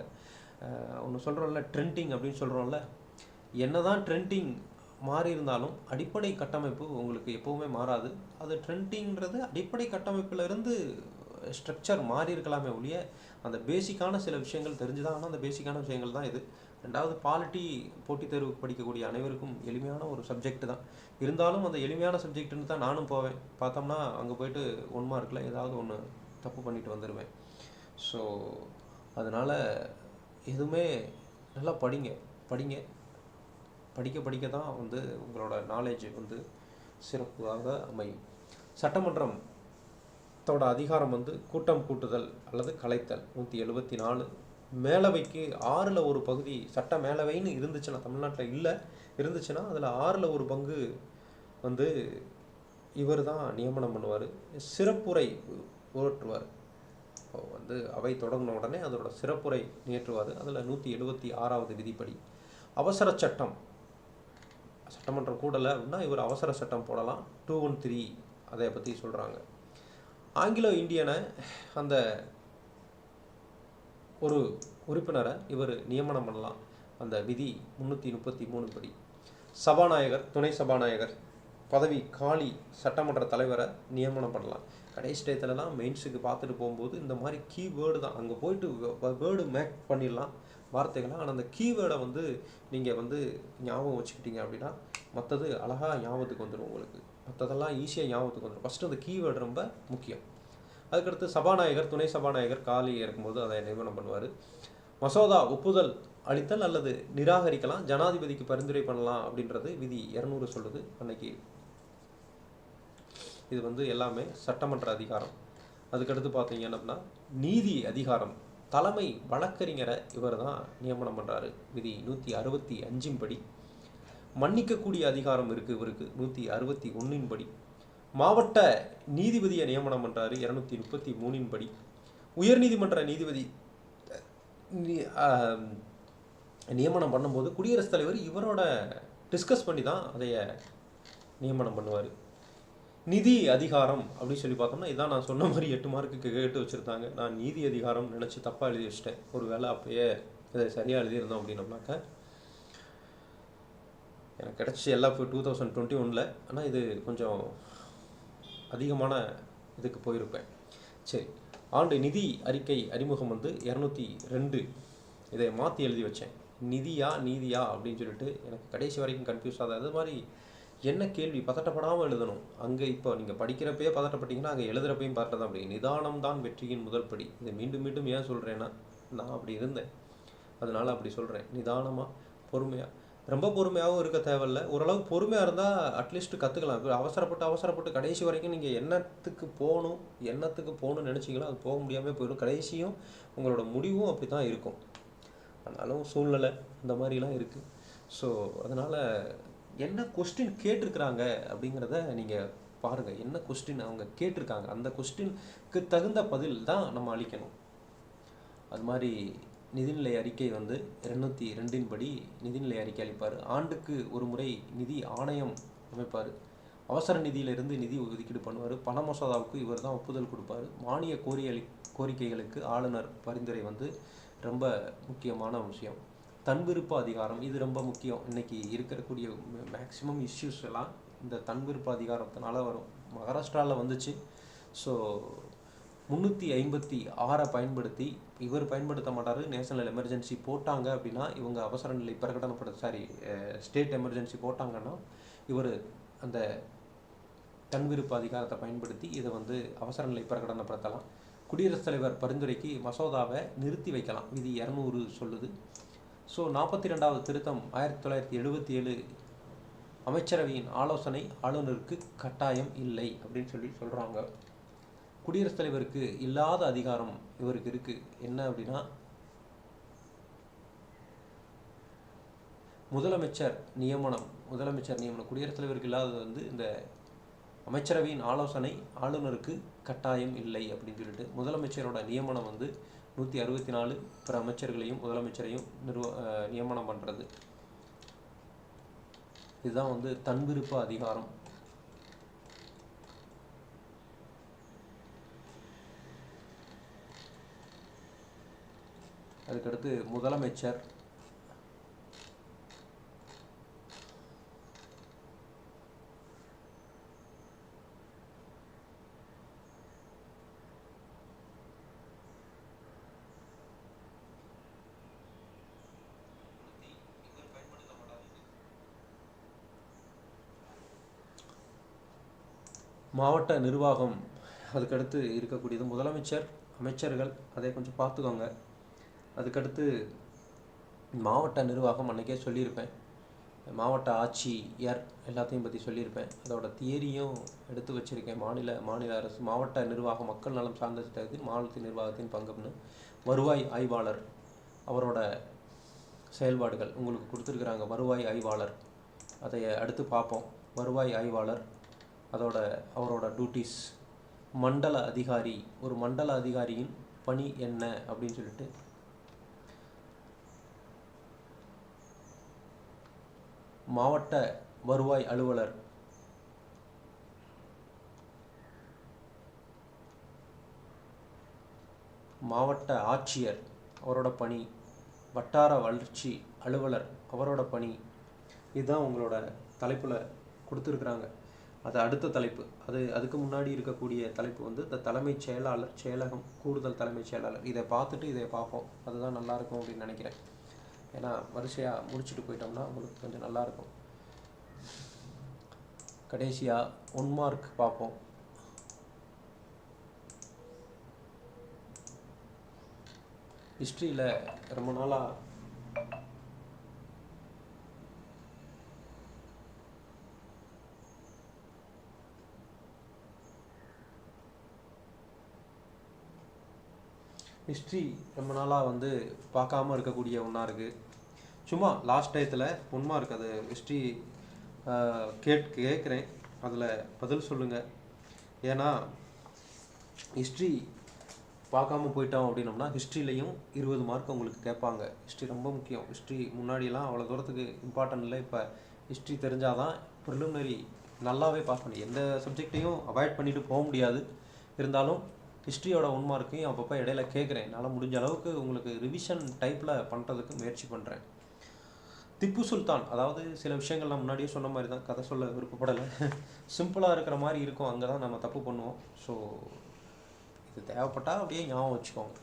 ஒன்று சொல்கிறோம்ல, ட்ரெண்டிங் அப்படின்னு சொல்கிறோம்ல, என்ன தான் ட்ரெண்டிங் மாறி இருந்தாலும் அடிப்படை கட்டமைப்பு உங்களுக்கு எப்போவுமே மாறாது. அது ட்ரெண்டிங்கிறது அடிப்படை கட்டமைப்பிலிருந்து ஸ்ட்ரக்சர் மாறி இருக்கலாமே ஒழிய அந்த பேசிக்கான சில விஷயங்கள் தெரிஞ்சுதான். ஆனால் அந்த பேசிக்கான விஷயங்கள் தான் இது. 2வது பாலிட்டி போட்டித் தேர்வுக்கு படிக்கக்கூடிய அனைவருக்கும் எளிமையான ஒரு சப்ஜெக்ட் தான். இருந்தாலும் அந்த எளிமையான சப்ஜெக்ட்னு தான் நானும் போவேன். பார்த்தோம்னா அங்கே போய்ட்டு 1 மார்க்கில் ஏதாவது ஒன்று தப்பு பண்ணிட்டு வந்துடுவேன். ஸோ அதனால் எதுவுமே நல்லா படிக்க தான் வந்து உங்களோட நாலேஜ் வந்து சிறப்பாக அமையும். சட்டமன்றத்தோட அதிகாரம் வந்து கூட்டம் கூட்டுதல் அல்லது கலைத்தல் 174. மேலவைக்கு 6ல் ஒரு பகுதி, சட்ட மேலவைன்னு இருந்துச்சுன்னா, தமிழ்நாட்டில் இல்லை இருந்துச்சுன்னா அதில் 6ல் ஒரு பங்கு வந்து இவர் தான் நியமனம் பண்ணுவார். சிறப்புரை ஓட்டுவார். வந்து அவை தொடங்கின உடனே அதோட சிறப்புரை நிகழ்த்துவார். அதில் 176வது விதிப்படி அவசர சட்டம், சட்டமன்றம் கூடலை அப்படின்னா இவர் அவசர சட்டம் போடலாம். 213 அதை பற்றி சொல்கிறாங்க. ஆங்கிலோ இந்தியனை அந்த ஒரு உறுப்பினரை இவர் நியமனம் பண்ணலாம். அந்த விதி 333 படி. சபாநாயகர், துணை சபாநாயகர் பதவி காலி சட்டமன்ற தலைவரை நியமனம் பண்ணலாம். கடைசி டயத்துலலாம் மெயின்ஸுக்கு பார்த்துட்டு போகும்போது இந்த மாதிரி கீவேர்டு தான். அங்கே போயிட்டு வேர்டு மேக் பண்ணிடலாம் வார்த்தைகளை. ஆனால் அந்த கீவேர்டை வந்து நீங்கள் வந்து ஞாபகம் வச்சுக்கிட்டீங்க அப்படின்னா மற்றது அழகாக ஞாபகத்துக்கு வந்துடும் உங்களுக்கு. மற்றதெல்லாம் ஈஸியாக ஞாபகத்துக்கு வந்துடும். ஃபஸ்ட்டு அந்த கீவேர்டு ரொம்ப முக்கியம். அதுக்கடுத்து சபாநாயகர், துணை சபாநாயகர் காலி இருக்கும்போது அதை நியமனம் பண்ணுவார். மசோதா ஒப்புதல் அளித்தல் அல்லது நிராகரிக்கலாம், ஜனாதிபதிக்கு பரிந்துரை பண்ணலாம் அப்படின்றது விதி 200 சொல்லுது. அன்னைக்கு இது வந்து எல்லாமே சட்டமன்ற அதிகாரம். அதுக்கடுத்து பார்த்தீங்க அப்படின்னா நீதி அதிகாரம், தலைமை வழக்கறிஞரை இவர் தான் நியமனம் பண்ணுறாரு. விதி 165 படி. மன்னிக்கக்கூடிய அதிகாரம் இருக்குது இவருக்கு 161 படி. மாவட்ட நீதிபதியை நியமனம் பண்ணுறாரு 233 படி. உயர்நீதிமன்ற நீதிபதி நியமனம் பண்ணும்போது குடியரசுத் தலைவர் இவரோட டிஸ்கஸ் பண்ணி தான் அதைய நியமனம் பண்ணுவார். நிதி அதிகாரம் அப்படின்னு சொல்லி பார்த்தோம்னா இதான் நான் சொன்ன மாதிரி 8 மார்க்குக்கு கேட்டு வச்சுருந்தாங்க. நான் நீதி அதிகாரம் நினச்சி தப்பாக எழுதி வச்சிட்டேன். ஒரு வேளை அப்பயே இதை சரியாக எழுதியிருந்தோம் அப்படின்னோம்னாக்க எனக்கு கிடச்சி எல்லாம் 2021. ஆனால் இது கொஞ்சம் அதிகமான இதுக்கு போயிருப்பேன். சரி, ஆண்டு நிதி அறிக்கை அறிமுகம் வந்து 202. இதை மாற்றி எழுதி வச்சேன். நீதியா அப்படின்னு சொல்லிட்டு எனக்கு கடைசி வரைக்கும் கன்ஃபியூஸ் ஆகுது. அது மாதிரி என்ன கேள்வி பதட்டப்படாமல் எழுதணும். அங்கே இப்போ நீங்கள் படிக்கிறப்பயே பதட்டப்பட்டீங்கன்னா அங்கே எழுதுகிறப்பையும் பதட்டம் தான். அப்படி நிதானம் தான் வெற்றியின் முதல் படி. இதை மீண்டும் மீண்டும் ஏன் சொல்கிறேன்னா நான் அப்படி இருந்தேன், அதனால் அப்படி சொல்கிறேன். நிதானமாக பொறுமையாக, ரொம்ப பொறுமையாகவும் இருக்க தேவையில்லை. ஓரளவுக்கு பொறுமையாக இருந்தால் அட்லீஸ்ட்டு கற்றுக்கலாம். இப்போ அவசரப்பட்டு கடைசி வரைக்கும் நீங்கள் என்னத்துக்கு போகணும்னு நினச்சிங்களோ அது போக முடியாமல் போயிடும். கடைசியும் உங்களோட முடிவும் அப்படி தான் இருக்கும். ஆனாலும் சூழ்நிலை இந்த மாதிரிலாம் இருக்குது. ஸோ அதனால் என்ன கொஸ்டின் கேட்டிருக்கிறாங்க அப்படிங்கிறத நீங்கள் பாருங்கள். என்ன கொஸ்டின் அவங்க கேட்டிருக்காங்க, அந்த கொஸ்டினுக்கு தகுந்த பதில் தான் நம்ம அளிக்கணும். அது மாதிரி நிதிநிலை அறிக்கை வந்து 202 படி நிதிநிலை அறிக்கை அளிப்பார். ஆண்டுக்கு ஒரு முறை நிதி ஆணையம் அமைப்பார். அவசர நிதியிலிருந்து நிதி ஒதுக்கீடு பண்ணுவார். பண மசோதாவுக்கு இவர் தான் ஒப்புதல் கொடுப்பார். மானிய கோரிக்கைகளுக்கு ஆளுநர் பரிந்துரை வந்து ரொம்ப முக்கியமான விஷயம். தன்விருப்ப அதிகாரம் இது ரொம்ப முக்கியம். இன்றைக்கி இருக்கக்கூடிய மேக்சிமம் இஷ்யூஸ் எல்லாம் இந்த தன்விருப்ப அதிகாரத்தினால வரும். மகாராஷ்டிராவில் வந்துச்சு. ஸோ 356 பயன்படுத்தி இவர் பயன்படுத்த மாட்டார். நேஷனல் எமர்ஜென்சி போட்டாங்க அப்படின்னா இவங்க அவசர நிலை ஸ்டேட் எமர்ஜென்சி போட்டாங்கன்னா இவர் அந்த தன்விருப்ப அதிகாரத்தை பயன்படுத்தி இதை வந்து அவசர நிலை பிரகடனப்படுத்தலாம். குடியரசுத் தலைவர் பரிந்துரைக்கு மசோதாவை நிறுத்தி வைக்கலாம். விதி 200 சொல்லுது. ஸோ 42வது திருத்தம் 1977 அமைச்சரவையின் ஆலோசனை ஆளுநருக்கு கட்டாயம் இல்லை அப்படின்னு சொல்கிறாங்க. குடியரசுத் தலைவருக்கு இல்லாத அதிகாரம் இவருக்கு இருக்குது. என்ன அப்படின்னா முதலமைச்சர் நியமனம். குடியரசுத் தலைவருக்கு இல்லாதது வந்து இந்த அமைச்சரவையின் ஆலோசனை ஆளுநருக்கு கட்டாயம் இல்லை அப்படின்னு சொல்லிட்டு முதலமைச்சரோட நியமனம் வந்து 164 பிற அமைச்சர்களையும் முதலமைச்சரையும் நியமனம் பண்ணுறது. இதுதான் வந்து தன்விருப்ப அதிகாரம். அதுக்கடுத்து முதலமைச்சர் மாவட்ட நிர்வாகம். அதுக்கடுத்து இருக்கக்கூடியது முதலமைச்சர், அமைச்சர்கள், அதை கொஞ்சம் பார்த்துக்கோங்க. அதுக்கடுத்து மாவட்ட நிர்வாகம் அன்றைக்கே சொல்லியிருப்பேன். மாவட்ட ஆட்சியர் எல்லாத்தையும் பற்றி சொல்லியிருப்பேன். அதோட தியரியும் எடுத்து வச்சுருக்கேன். மாநில அரசு மாவட்ட நிர்வாகம் மக்கள் நலம் சார்ந்த திட்டத்தில் மாநில நிர்வாகத்தின் பங்குன்னு. வருவாய் ஆய்வாளர் அவரோட செயல்பாடுகள் உங்களுக்கு கொடுத்துருக்குறாங்க. வருவாய் ஆய்வாளர் அதை அடுத்து பார்ப்போம். வருவாய் ஆய்வாளர் அவரோட டியூட்டிஸ். மண்டல அதிகாரி, ஒரு மண்டல அதிகாரியின் பணி என்ன அப்படின்னு சொல்லிட்டு மாவட்ட வருவாய் அலுவலர், மாவட்ட ஆட்சியர் அவரோட பணி, வட்டார வளர்ச்சி அலுவலர் அவரோட பணி. இதுதான் உங்களோட தலைப்பில் கொடுத்துருக்குறாங்க. அது அடுத்த தலைப்பு. அதுக்கு முன்னாடி இருக்கக்கூடிய தலைப்பு வந்து இந்த தலைமைச் செயலாளர், செயலகம், கூடுதல் தலைமைச் செயலாளர். இதை பார்த்துட்டு இதை பார்ப்போம். அதுதான் நல்லாயிருக்கும் அப்படின்னு நினைக்கிறேன். ஏன்னா வரிசையாக முடிச்சுட்டு போயிட்டோம்னா உங்களுக்கு கொஞ்சம் நல்லாயிருக்கும். கடைசியாக 1 மார்க் பார்ப்போம். ஹிஸ்ட்ரியில் ரொம்ப நாளாக வந்து பார்க்காம இருக்கக்கூடிய ஒன்றா இருக்குது. சும்மா லாஸ்ட் டயத்தில் 1 மார்க் அது ஹிஸ்ட்ரி கேட்குறேன். அதில் பதில் சொல்லுங்கள். ஏன்னா ஹிஸ்ட்ரி பார்க்காம போயிட்டோம் அப்படின்னோம்னா ஹிஸ்ட்ரியிலையும் 20 மார்க் உங்களுக்கு கேட்பாங்க. ஹிஸ்ட்ரி ரொம்ப முக்கியம். ஹிஸ்ட்ரி முன்னாடியெல்லாம் அவ்வளோ தூரத்துக்கு இம்பார்ட்டன்ட் இல்லை. இப்போ ஹிஸ்ட்ரி தெரிஞ்சாதான் ப்ரிலிமினரி நல்லாவே பாஸ் பண்ணி எந்த சப்ஜெக்டையும் அவாய்ட் பண்ணிட்டு போக முடியாது. இருந்தாலும் ஹிஸ்ட்ரியோட 1 மார்க்கையும் அப்பப்போ இடையில கேட்குறேன். என்னால் முடிஞ்ச அளவுக்கு உங்களுக்கு ரிவிஷன் டைப்பில் பண்ணுறதுக்கு முயற்சி பண்ணுறேன். திப்பு சுல்தான், அதாவது சில விஷயங்கள் நான் முன்னாடியே சொன்ன மாதிரி தான், கதை சொல்ல விருப்பப்படலை. சிம்பிளாக இருக்கிற மாதிரி இருக்கும், அங்கே தான் நம்ம தப்பு பண்ணுவோம். ஸோ இது தேவைப்பட்டால் அப்படியே ஞாபகம் வச்சுக்கோங்க.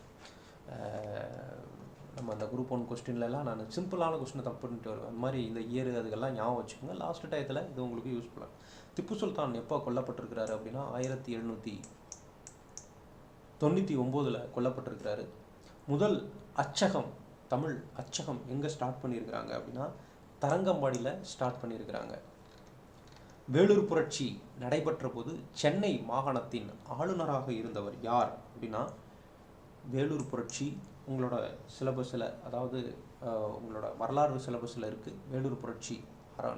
நம்ம அந்த குரூப் 1 கொஸ்டின்லலாம் நான் சிம்பிளான கொஸ்டினை தப்பு பண்ணிட்டு வருவேன். அந்த மாதிரி இந்த இயர் அதுக்கெல்லாம் ஞாபகம் வச்சுக்கோங்க. லாஸ்ட் டயத்தில் இது உங்களுக்கு யூஸ்ஃபுல்லாக. திப்பு சுல்தான் எப்போ கொல்லப்பட்டிருக்கிறாரு அப்படின்னா 1799 கொல்லப்பட்டிருக்கிறாரு. முதல் அச்சகம், தமிழ் அச்சகம் எங்கே ஸ்டார்ட் பண்ணியிருக்கிறாங்க அப்படின்னா தரங்கம்பாடியில் ஸ்டார்ட் பண்ணியிருக்கிறாங்க. வேலூர் புரட்சி நடைபெற்ற போது சென்னை மாகாணத்தின் ஆளுநராக இருந்தவர் யார் அப்படின்னா, வேலூர் புரட்சி உங்களோட சிலபஸில், அதாவது உங்களோட வரலாறு சிலபஸில் இருக்குது. வேலூர் புரட்சி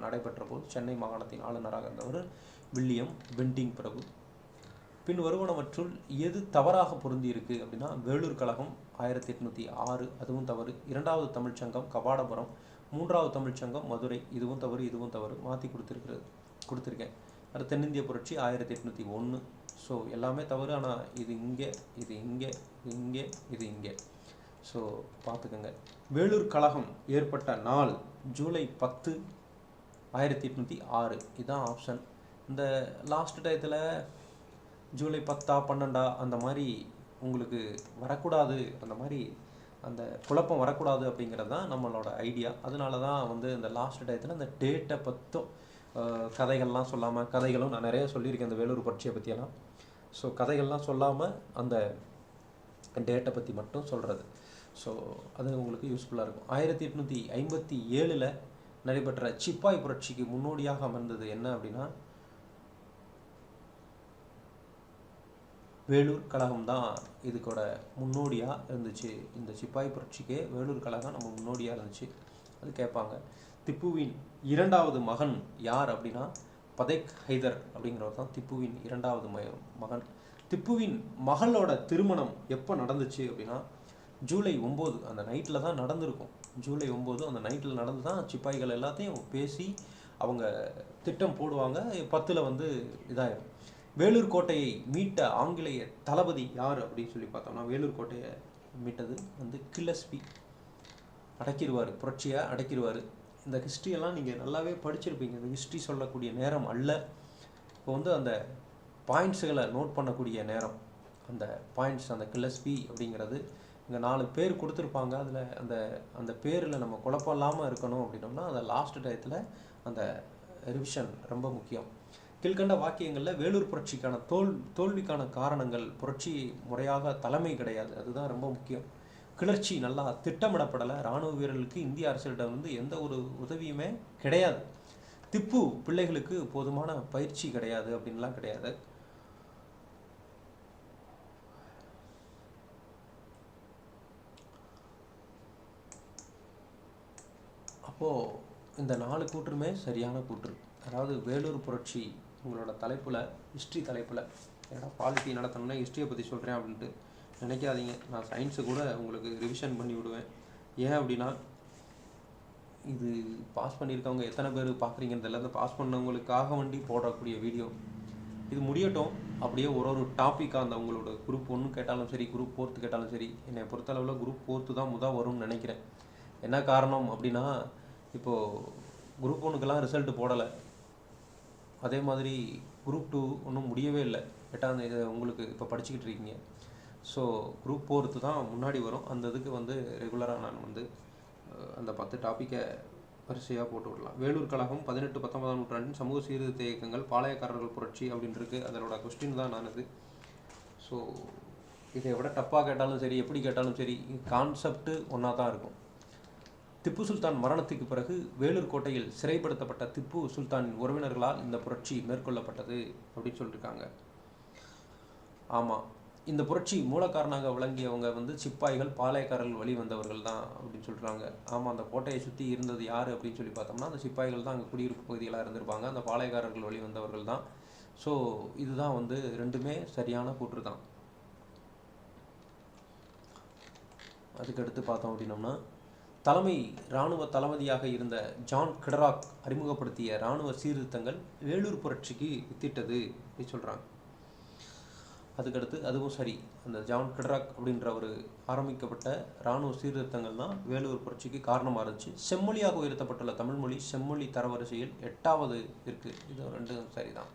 நடைபெற்ற போது சென்னை மாகாணத்தின் ஆளுநராக இருந்தவர் வில்லியம் பெண்டிங் பிரபு. பின் வருவனவற்றுள் எது தவறாக பொருந்தி இருக்கு அப்படின்னா, வேலூர் கழகம் 1806 அதுவும் தவறு. 2வது தமிழ்ச்சங்கம் கபாடபுரம், 3வது தமிழ்ச்சங்கம் மதுரை, இதுவும் தவறு, இதுவும் தவறு, மாற்றி கொடுத்துருக்கேன். அது தென்னிந்திய புரட்சி 1801. ஸோ எல்லாமே தவறு. ஆனால் இது இங்கே, இது இங்கே, இது இங்கே, இது இங்கே. ஸோ பார்த்துக்கோங்க. வேலூர் கழகம் ஏற்பட்ட நாள் ஜூலை 10, 1806. இதுதான் ஆப்ஷன். இந்த லாஸ்ட் டயத்தில் ஜூலை 10 12 அந்த மாதிரி உங்களுக்கு வரக்கூடாது, அந்த மாதிரி அந்த குழப்பம் வரக்கூடாது அப்படிங்கிறது தான் நம்மளோட ஐடியா. அதனால தான் வந்து இந்த லாஸ்ட் டயத்தில் அந்த டேட்டை பற்றும் கதைகள்லாம் சொல்லாமல், கதைகளும் நான் நிறைய சொல்லியிருக்கேன் இந்த வேலூர் புரட்சியை பற்றியெல்லாம். ஸோ கதைகள்லாம் சொல்லாமல் அந்த டேட்டை பற்றி மட்டும் சொல்கிறது. ஸோ அது உங்களுக்கு யூஸ்ஃபுல்லாக இருக்கும். 1857 நடைபெற்ற சிப்பாய் புரட்சிக்கு முன்னோடியாக அமர்ந்தது என்ன அப்படின்னா வேலூர் கழகம் தான் இதுக்கோட முன்னோடியாக இருந்துச்சு. இந்த சிப்பாய் புரட்சிக்கே வேலூர் கழகம் நம்ம முன்னோடியாக இருந்துச்சு. அது கேட்பாங்க. திப்புவின் 2வது மகன் யார் அப்படின்னா பதேக் ஹைதர் அப்படிங்கிறவர் தான் திப்புவின் 2வது மகன். திப்புவின் மகளோட திருமணம் எப்போ நடந்துச்சு அப்படின்னா ஜூலை 9 அந்த நைட்டில் தான் நடந்திருக்கும். ஜூலை 9 அந்த நைட்டில் நடந்து தான் சிப்பாய்கள் எல்லாத்தையும் பேசி அவங்க திட்டம் போடுவாங்க. 10 வந்து இதாயிரும். வேலூர் கோட்டையை மீட்ட ஆங்கிலேய தளபதி யார் அப்படின்னு சொல்லி பார்த்தோம்னா, வேலூர் கோட்டையை மீட்டது வந்து கில்லஸ்பி. அடக்கிடுவார், புரட்சியை அடக்கிடுவார். இந்த ஹிஸ்ட்ரியெல்லாம் நீங்கள் நல்லாவே படிச்சிருப்பீங்க. இந்த ஹிஸ்ட்ரி சொல்லக்கூடிய நேரம் அல்ல. இப்போ வந்து அந்த பாயிண்ட்ஸுகளை நோட் பண்ணக்கூடிய நேரம். அந்த பாயிண்ட்ஸ், அந்த கில்லஸ்பி அப்படிங்கிறது இங்கே 4 பேர் கொடுத்துருப்பாங்க. அதில் அந்த அந்த பேரில் நம்ம குழப்பம் இல்லாமல் இருக்கணும் அப்படின்னோம்னா அந்த லாஸ்ட் டயத்தில் அந்த ரிவிஷன் ரொம்ப முக்கியம். கீழ்கண்ட வாக்கியங்களில் வேலூர் புரட்சிக்கான தோல்விக்கான காரணங்கள், புரட்சி முறையாக தலைமை கிடையாது, அதுதான் ரொம்ப முக்கியம். கிளர்ச்சி நல்லா திட்டமிடப்படலை, இராணுவ வீரர்களுக்கு இந்திய அரசிடம் வந்து எந்த ஒரு உதவியுமே கிடையாது, திப்பு பிள்ளைகளுக்கு போதுமான பயிற்சி கிடையாது அப்படின்லாம் கிடையாது. அப்போது இந்த 4 கூற்றுமே சரியான கூற்று. அதாவது வேலூர் புரட்சி உங்களோட தலைப்பில், ஹிஸ்ட்ரி தலைப்பில், ஏன்னா பாலிட்டி நடத்தணும்னா ஹிஸ்ட்ரியை பற்றி சொல்கிறேன் அப்படின்ட்டு நினைக்காதீங்க. நான் சயின்ஸை கூட உங்களுக்கு ரிவிஷன் பண்ணி விடுவேன். ஏன் அப்படின்னா இது பாஸ் பண்ணியிருக்கவங்க எத்தனை பேர் பார்க்குறீங்கன்னு தெரியல. அந்த பாஸ் பண்ணவங்களுக்காக வேண்டி போடக்கூடிய வீடியோ இது முடியட்டும். அப்படியே ஒரு டாப்பிக்காக அந்த உங்களோட குரூப் 1 கேட்டாலும் சரி, குரூப் 4 கேட்டாலும் சரி, என்னை பொறுத்தளவில் குரூப் 4 தான் வரும்னு நினைக்கிறேன். என்ன காரணம் அப்படின்னா, இப்போது குரூப் 1க்கெல்லாம் ரிசல்ட் போடலை. அதே மாதிரி குரூப் 2 ஒன்றும் முடியவே இல்லை. 8ஆம் தேதி உங்களுக்கு இப்போ படிச்சுக்கிட்டு இருக்கீங்க. ஸோ குரூப் 4 தான் முன்னாடி வரும். அந்த இதுக்கு வந்து ரெகுலராக நான் வந்து அந்த 10 டாப்பிக்கை வரிசையாக போட்டு விடலாம். வேலூர் கழகம் 18-19ஆம் நூற்றாண்டின் சமூக சீர்திருத்த இயக்கங்கள், பாளையக்காரர்கள் புரட்சி அப்படின்னு இருக்குது. அதனோட கொஸ்டின் தான் நான் இது. ஸோ இதை விட டப்பாக கேட்டாலும் சரி, எப்படி கேட்டாலும் சரி, கான்செப்ட் ஒன்றா தான் இருக்கும். திப்பு சுல்தான் மரணத்துக்கு பிறகு வேலூர் கோட்டையில் சிறைப்படுத்தப்பட்ட திப்பு சுல்தானின் உறவினர்களால் இந்த புரட்சி மேற்கொள்ளப்பட்டது அப்படின்னு சொல்லியிருக்காங்க. ஆமாம், இந்த புரட்சி மூலக்காரனாக விளங்கியவங்க வந்து சிப்பாய்கள், பாளையக்காரர்கள் வழி வந்தவர்கள் தான் அப்படின்னு சொல்கிறாங்க. ஆமாம், அந்த கோட்டையை சுற்றி இருந்தது யார் அப்படின்னு சொல்லி பார்த்தோம்னா அந்த சிப்பாய்கள் தான் அங்கே குடியிருப்பு பகுதிகளாக இருந்திருப்பாங்க. அந்த பாளையக்காரர்கள் வழி வந்தவர்கள் தான். ஸோ இதுதான் வந்து ரெண்டுமே சரியான கூற்று தான். அதுக்கடுத்து பார்த்தோம் அப்படின்னோம்னா, தலைமை இராணுவ தளபதியாக இருந்த ஜான் கெடராக் அறிமுகப்படுத்திய இராணுவ சீர்திருத்தங்கள் வேலூர் புரட்சிக்கு வித்திட்டது அப்படி சொல்கிறாங்க. அதுக்கடுத்து அதுவும் சரி, அந்த ஜான் கெடராக் அப்படின்ற ஒரு ஆரம்பிக்கப்பட்ட இராணுவ சீர்திருத்தங்கள் தான் வேலூர் புரட்சிக்கு காரணமாக இருந்துச்சு. செம்மொழியாக உயர்த்தப்பட்டுள்ள தமிழ்மொழி செம்மொழி தரவரிசையில் 8வது இருக்குது. இது ரெண்டும் சரிதான்.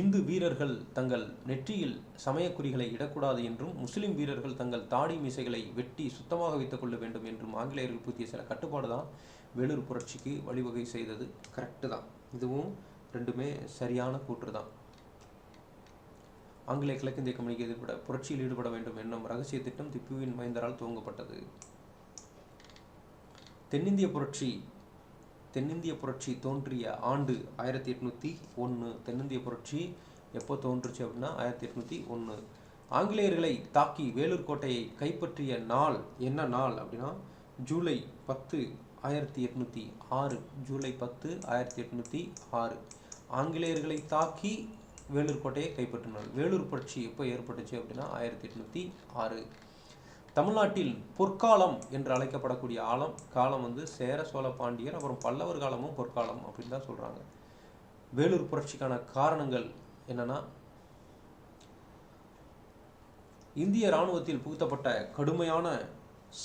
இந்து வீரர்கள் தங்கள் நெற்றியில் சமயக்குறிகளை இடக்கூடாது என்றும், முஸ்லிம் வீரர்கள் தங்கள் தாடி மீசைகளை வெட்டி சுத்தமாக வைத்துக் கொள்ள வேண்டும் என்றும் ஆங்கிலேயர்கள் புதிய சில கட்டுப்பாடு தான் வேலூர் புரட்சிக்கு வழிவகை செய்தது. கரெக்டு தான். இதுவும் ரெண்டுமே சரியான கூற்று தான். ஆங்கிலேய கிழக்கிந்திய கம்பெனிக்கு எதிர்ப்பட புரட்சியில் ஈடுபட வேண்டும் என்னும் ரகசிய திட்டம் திப்புவின் மைந்தரால் துவங்கப்பட்டது. தென்னிந்திய புரட்சி தோன்றிய ஆண்டு 1801. தென்னிந்திய புரட்சி எப்போ தோன்றுச்சு அப்படின்னா 1801. ஆங்கிலேயர்களை தாக்கி வேலூர் கோட்டையை கைப்பற்றிய நாள் என்ன நாள் அப்படின்னா ஜூலை 10, 1806. ஜூலை 10, 1806 ஆங்கிலேயர்களை தாக்கி வேலூர் கோட்டையை கைப்பற்றினார். வேலூர் புரட்சி எப்போ ஏற்பட்டுச்சு அப்படின்னா 1806. தமிழ்நாட்டில் பொற்காலம் என்று அழைக்கப்படக்கூடிய காலம் வந்து சேர சோழ பாண்டியர் அப்புறம் பல்லவர் காலமும் பொற்காலம் அப்படின்னு தான் சொல்கிறாங்க. வேலூர் புரட்சிக்கான காரணங்கள் என்னன்னா, இந்திய இராணுவத்தில் புகுத்தப்பட்ட கடுமையான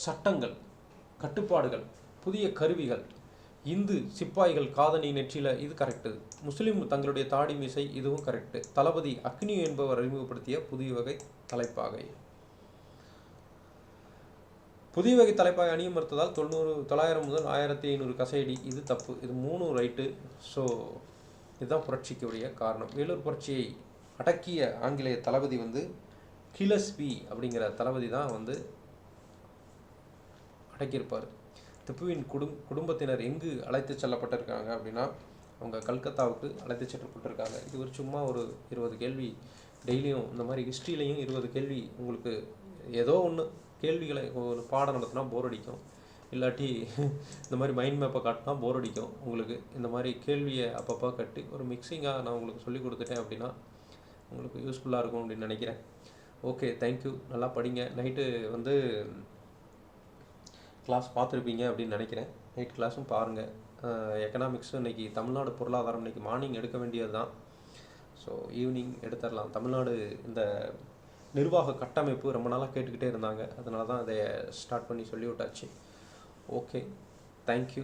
சட்டங்கள், கட்டுப்பாடுகள், புதிய கருவிகள், இந்து சிப்பாய்கள் காதணி நெற்றில, இது கரெக்டு. முஸ்லீம் தங்களுடைய தாடி மீசை, இதுவும் கரெக்டு. தளபதி அக்னி என்பவர் அறிமுகப்படுத்திய புதிய வகை தலைப்பாகை. புதிய வகை தலைப்பாகை அணிய மறுத்ததால் 900 முதல் 1500 கசையடி, இது தப்பு. இது 3 ரைட்டு. ஸோ இதுதான் புரட்சிக்குடைய காரணம். வேலூர் புரட்சியை அடக்கிய ஆங்கிலேய தளபதி வந்து கிலஸ்பி அப்படிங்கிற தளபதி தான் வந்து அடக்கியிருப்பார். திப்புவின் குடும்பத்தினர் எங்கு அழைத்து செல்லப்பட்டிருக்காங்க அப்படின்னா அவங்க கல்கத்தாவுக்கு அழைத்து செல்லப்பட்டிருக்காங்க. இது ஒரு சும்மா ஒரு 20 கேள்வி டெய்லியும் இந்த மாதிரி ஹிஸ்ட்ரியிலையும் 20 கேள்வி உங்களுக்கு ஏதோ ஒன்று கேள்விகளை ஒரு பாடம் நடத்தினா போர் அடிக்கும், இல்லாட்டி இந்த மாதிரி மைண்ட் மேப்பை காட்டினா போர் அடிக்கும் உங்களுக்கு. இந்த மாதிரி கேள்வியை அப்பப்போ கட்டி ஒரு மிக்சிங்காக நான் உங்களுக்கு சொல்லி கொடுத்துட்டேன் அப்படின்னா உங்களுக்கு யூஸ்ஃபுல்லாக இருக்கும் அப்படின்னு நினைக்கிறேன். Okay, thank you. நல்லா படிங்க. நைட்டு வந்து கிளாஸ் பார்த்துருப்பீங்க அப்படின்னு நினைக்கிறேன். நைட் கிளாஸும் பாருங்கள். எக்கனாமிக்ஸு இன்றைக்கி தமிழ்நாடு பொருளாதாரம் இன்றைக்கி மார்னிங் எடுக்க வேண்டியது தான். ஸோ ஈவினிங் எடுத்துடலாம். தமிழ்நாடு இந்த நிர்வாக கட்டமைப்பு ரொம்ப நாளாக கேட்டுக்கிட்டே இருந்தாங்க, அதனால தான் அதை ஸ்டார்ட் பண்ணி சொல்லி விட்டாச்சு. Okay, thank you.